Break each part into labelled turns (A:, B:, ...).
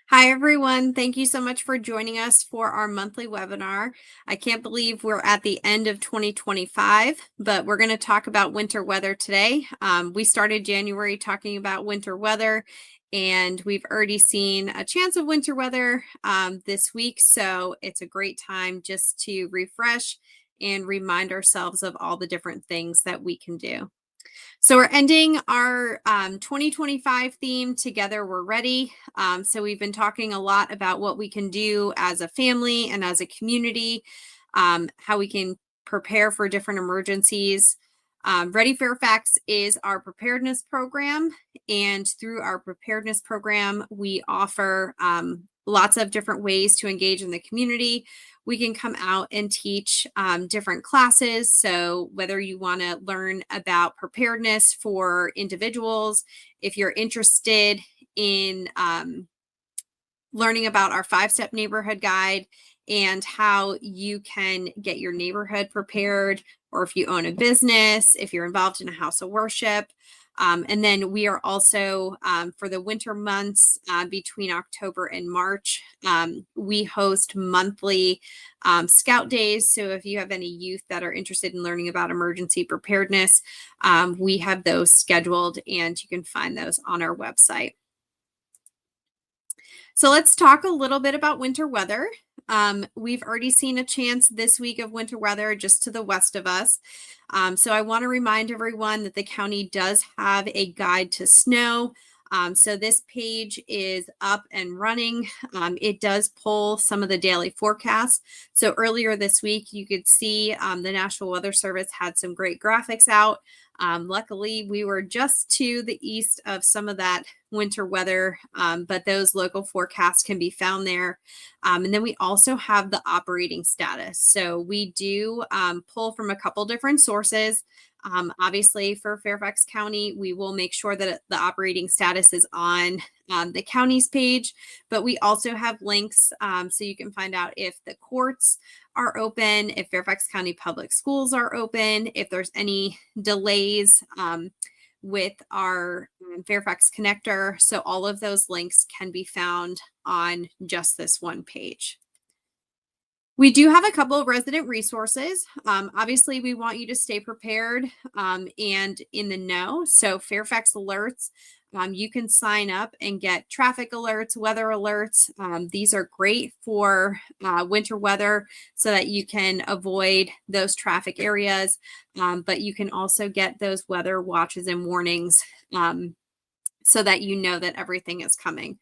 A: Hi, everyone. Thank you so much for joining us for our monthly webinar. I can't believe we're at the end of 2025, but we're going to talk about winter weather today. We started January talking about winter weather, and we've already seen a chance of winter weather this week. So it's a great time just to refresh and remind ourselves of all the different things that we can do. So we're ending our 2025 theme together. We're ready. So we've been talking a lot about what we can do as a family and as a community, how we can prepare for different emergencies. Ready Fairfax is our preparedness program. And through our preparedness program, we offer lots of different ways to engage in the community. We can come out and teach different classes. So whether you want to learn about preparedness for individuals, if you're interested in learning about our 5-step neighborhood guide and how you can get your neighborhood prepared, or if you own a business, if you're involved in a house of worship. And then we are also, for the winter months between October and March, we host monthly scout days. So if you have any youth that are interested in learning about emergency preparedness, we have those scheduled, and you can find those on our website. So let's talk a little bit about winter weather. We've already seen a chance this week of winter weather just to the west of us. So I want to remind everyone that the county does have a guide to snow. So this page is up and running. It does pull some of the daily forecasts. So earlier this week, you could see the National Weather Service had some great graphics out. Luckily, we were just to the east of some of that winter weather, but those local forecasts can be found there. And then we also have the operating status. So we do pull from a couple different sources. Obviously, for Fairfax County, we will make sure that the operating status is on the county's page, but we also have links so you can find out if the courts are open, if Fairfax County Public Schools are open, if there's any delays with our Fairfax connector. So all of those links can be found on just this one page. We do have a couple of resident resources. Obviously, we want you to stay prepared and in the know. So Fairfax Alerts, you can sign up and get traffic alerts, weather alerts. These are great for winter weather so that you can avoid those traffic areas, but you can also get those weather watches and warnings so that you know that everything is coming.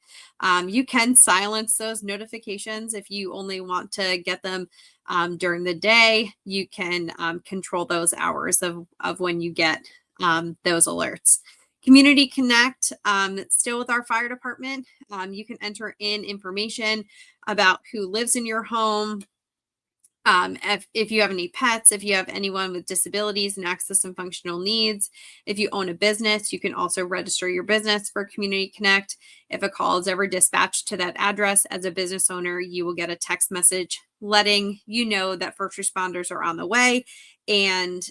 A: You can silence those notifications if you only want to get them during the day. You can control those hours of when you get those alerts. Community Connect, still with our fire department. You can enter in information about who lives in your home, if you have any pets, if you have anyone with disabilities and access and functional needs, if you own a business, you can also register your business for Community Connect. If a call is ever dispatched to that address as a business owner, you will get a text message letting you know that first responders are on the way and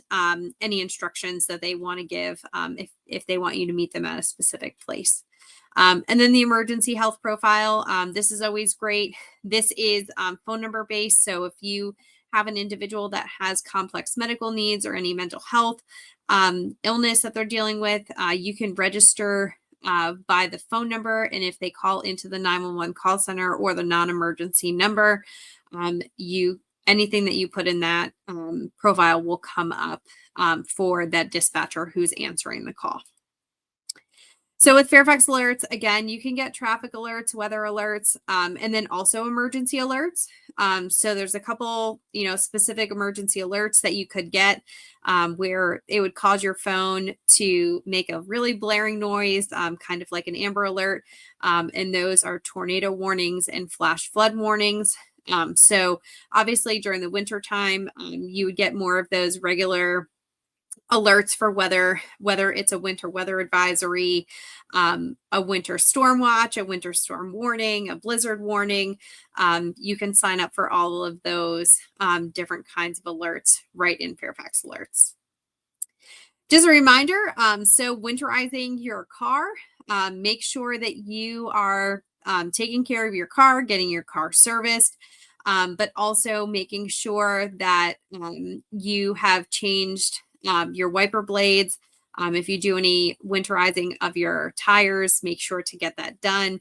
A: any instructions that they want to give if they want you to meet them at a specific place. And then the emergency health profile. This is always great. This is phone number based. So if you have an individual that has complex medical needs or any mental health illness that they're dealing with, you can register by the phone number. And if they call into the 911 call center or the non-emergency number, anything that you put in that profile will come up for that dispatcher who's answering the call. So with Fairfax Alerts, again, you can get traffic alerts, weather alerts, and then also emergency alerts. So there's a couple, specific emergency alerts that you could get where it would cause your phone to make a really blaring noise, kind of like an Amber Alert. And those are tornado warnings and flash flood warnings. So obviously during the winter time, you would get more of those regular alerts for weather, whether it's a winter weather advisory, a winter storm watch, a winter storm warning, a blizzard warning. You can sign up for all of those different kinds of alerts right in Fairfax Alerts. Just a reminder, so winterizing your car, make sure that you are taking care of your car, getting your car serviced, but also making sure that you have changed your wiper blades. If you do any winterizing of your tires, make sure to get that done.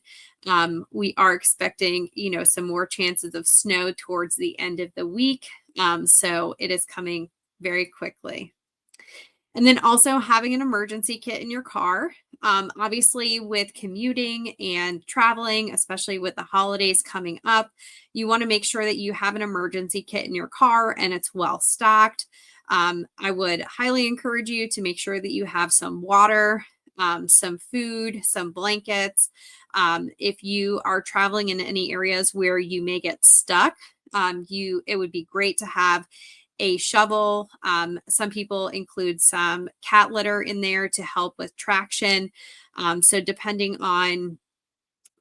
A: We are expecting, some more chances of snow towards the end of the week. So it is coming very quickly. And then also having an emergency kit in your car. Obviously, with commuting and traveling, especially with the holidays coming up, you want to make sure that you have an emergency kit in your car and it's well stocked. I would highly encourage you to make sure that you have some water, some food, some blankets. If you are traveling in any areas where you may get stuck, it would be great to have a shovel. Some people include some cat litter in there to help with traction. So depending on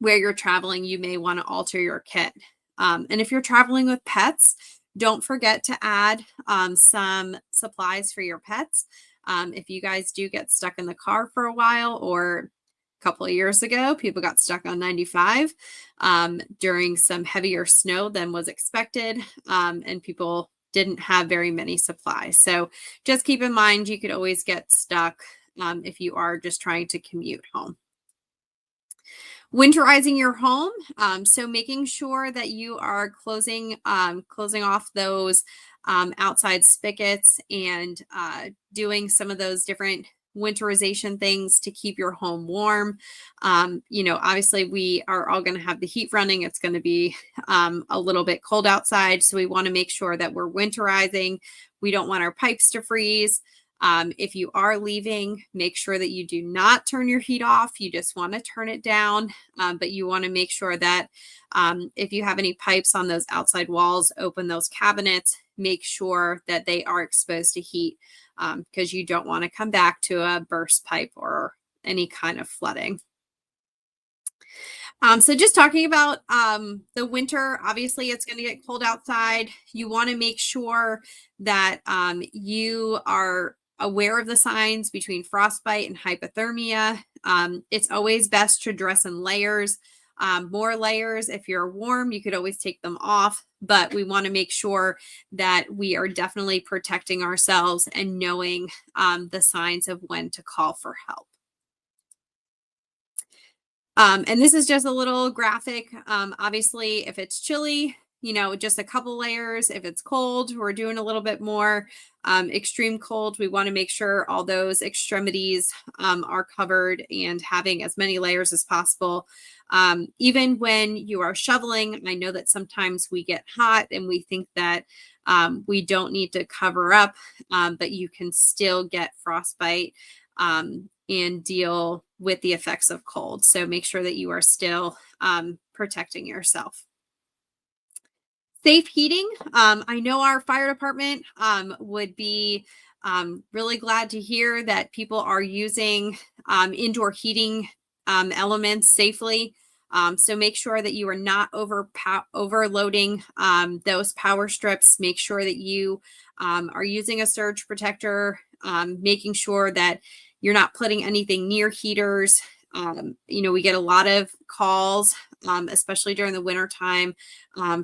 A: where you're traveling, you may want to alter your kit. And if you're traveling with pets, don't forget to add some supplies for your pets. If you guys do get stuck in the car for a while, or a couple of years ago, people got stuck on 95 during some heavier snow than was expected, and people didn't have very many supplies. So just keep in mind, you could always get stuck if you are just trying to commute home. Winterizing your home, so making sure that you are closing off those outside spigots and doing some of those different winterization things to keep your home warm. Obviously we are all going to have the heat running. It's going to be a little bit cold outside, so we want to make sure that we're winterizing. We don't want our pipes to freeze. If you are leaving, make sure that you do not turn your heat off. You just want to turn it down, but you want to make sure that if you have any pipes on those outside walls, open those cabinets, make sure that they are exposed to heat, because you don't want to come back to a burst pipe or any kind of flooding. So just talking about the winter, obviously it's going to get cold outside. You want to make sure that you are aware of the signs between frostbite and hypothermia. It's always best to dress in layers. More layers. If you're warm, you could always take them off, but we want to make sure that we are definitely protecting ourselves and knowing the signs of when to call for help. And this is just a little graphic. Obviously, if it's chilly, just a couple layers. If it's cold, we're doing a little bit more. Extreme cold, we want to make sure all those extremities are covered and having as many layers as possible. Even when you are shoveling, I know that sometimes we get hot and we think that we don't need to cover up, but you can still get frostbite and deal with the effects of cold. So make sure that you are still protecting yourself. Safe heating. I know our fire department would be really glad to hear that people are using indoor heating elements safely. So make sure that you are not overloading those power strips. Make sure that you are using a surge protector, making sure that you're not putting anything near heaters. We get a lot of calls, especially during the winter time,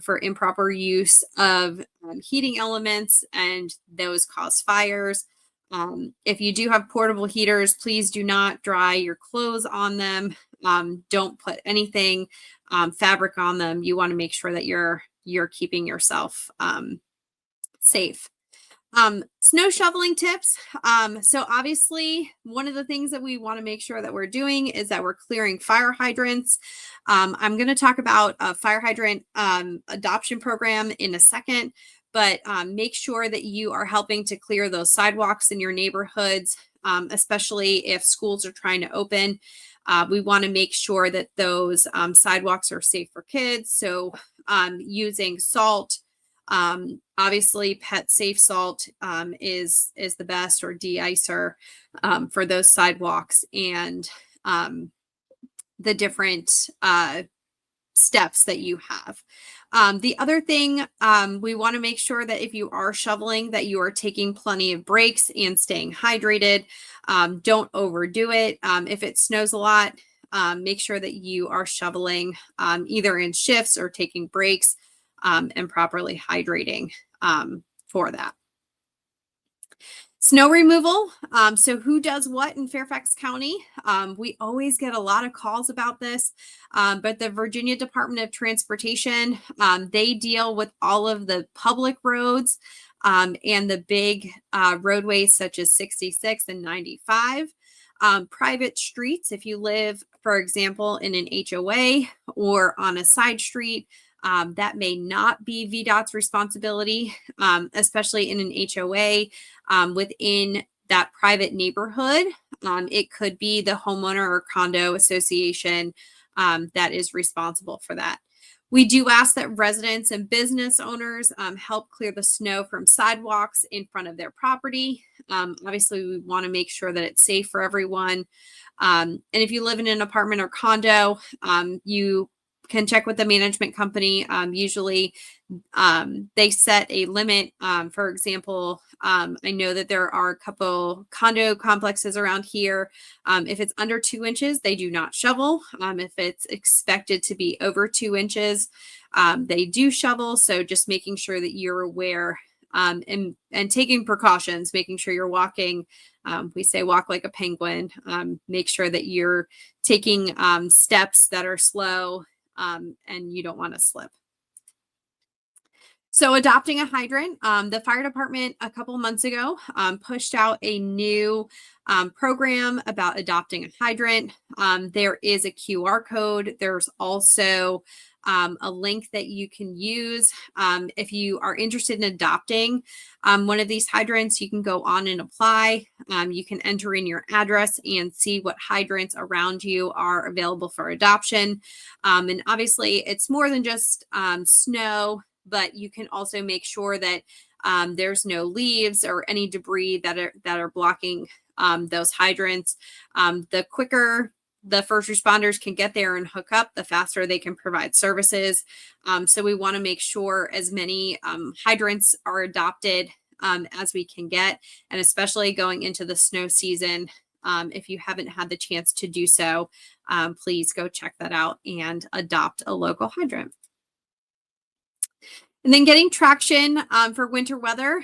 A: for improper use of heating elements, and those cause fires. If you do have portable heaters, please do not dry your clothes on them. Don't put anything fabric on them. You want to make sure that you're keeping yourself safe. Snow shoveling tips. So obviously one of the things that we want to make sure that we're doing is that we're clearing fire hydrants. I'm going to talk about a fire hydrant adoption program in a second, but make sure that you are helping to clear those sidewalks in your neighborhoods, especially if schools are trying to open. We want to make sure that those sidewalks are safe for kids. So using salt, obviously pet safe salt is the best, or de-icer for those sidewalks, and the different steps that you have. The other thing, we want to make sure that if you are shoveling, that you are taking plenty of breaks and staying hydrated. Don't overdo it. If it snows a lot, make sure that you are shoveling either in shifts or taking breaks and properly hydrating for that. Snow removal. So who does what in Fairfax County? We always get a lot of calls about this, but the Virginia Department of Transportation, they deal with all of the public roads and the big roadways such as 66 and 95. Private streets, if you live, for example, in an HOA or on a side street, that may not be VDOT's responsibility, especially in an HOA. Within that private neighborhood, it could be the homeowner or condo association that is responsible for that. We do ask that residents and business owners help clear the snow from sidewalks in front of their property. Obviously, we want to make sure that it's safe for everyone. And if you live in an apartment or condo, you can check with the management company. Usually they set a limit. For example, I know that there are a couple condo complexes around here. If it's under 2 inches, they do not shovel. If it's expected to be over 2 inches, they do shovel. So just making sure that you're aware and taking precautions, making sure you're walking. We say walk like a penguin. Make sure that you're taking steps that are slow and you don't want to slip. So adopting a hydrant, the fire department a couple months ago pushed out a new program about adopting a hydrant. There is a QR code. There's also a link that you can use. If you are interested in adopting one of these hydrants, you can go on and apply. You can enter in your address and see what hydrants around you are available for adoption. And obviously, it's more than just snow, but you can also make sure that there's no leaves or any debris that are blocking those hydrants. The quicker the first responders can get there and hook up, the faster they can provide services. So we want to make sure as many hydrants are adopted as we can get, and especially going into the snow season. If you haven't had the chance to do so, please go check that out and adopt a local hydrant. And then getting traction for winter weather,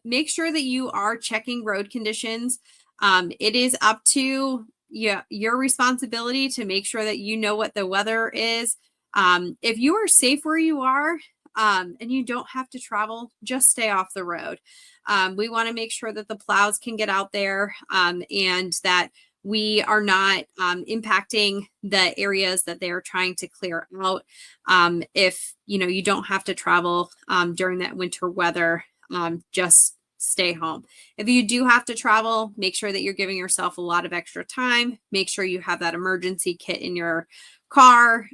A: make sure that you are checking road conditions. It is up to your responsibility to make sure that you know what the weather is. If you are safe where you are and you don't have to travel, just stay off the road. We want to make sure that the plows can get out there and that we are not impacting the areas that they are trying to clear out. If you don't have to travel during that winter weather, just stay home. If you do have to travel, make sure that you're giving yourself a lot of extra time. Make sure you have that emergency kit in your car.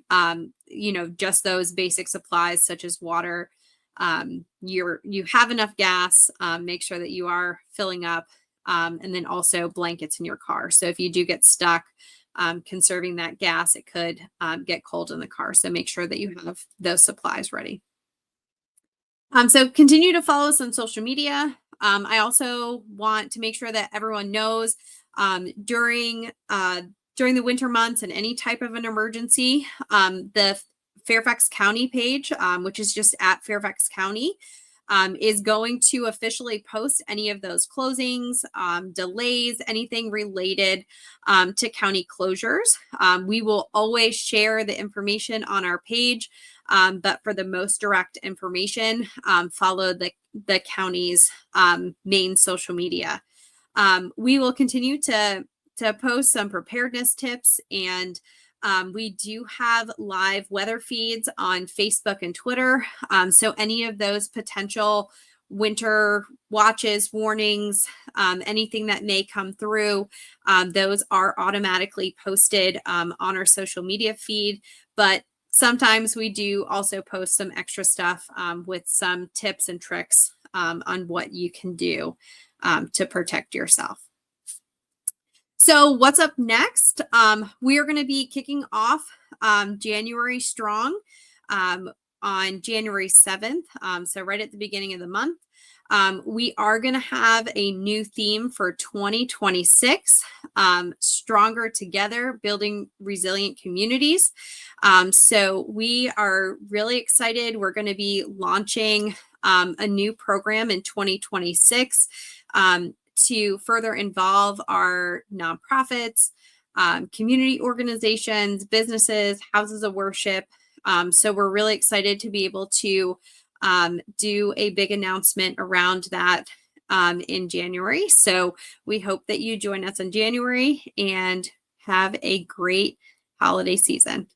A: Just those basic supplies such as water. You have enough gas. Make sure that you are filling up. And then also blankets in your car. So if you do get stuck conserving that gas, it could get cold in the car. So make sure that you have those supplies ready. So continue to follow us on social media. I also want to make sure that everyone knows during the winter months and any type of an emergency, the Fairfax County page, which is just at Fairfax County, is going to officially post any of those closings, delays, anything related to county closures. We will always share the information on our page, but for the most direct information, follow the county's main social media. We will continue to post some preparedness tips, and we do have live weather feeds on Facebook and Twitter. So any of those potential winter watches, warnings, anything that may come through, those are automatically posted on our social media feed. But sometimes we do also post some extra stuff with some tips and tricks on what you can do to protect yourself. So what's up next? We are going to be kicking off January Strong on January 7th. So right at the beginning of the month. We are going to have a new theme for 2026, Stronger Together, Building Resilient Communities. So we are really excited. We're going to be launching a new program in 2026 to further involve our nonprofits, community organizations, businesses, houses of worship. So we're really excited to be able to do a big announcement around that in January. So we hope that you join us in January and have a great holiday season.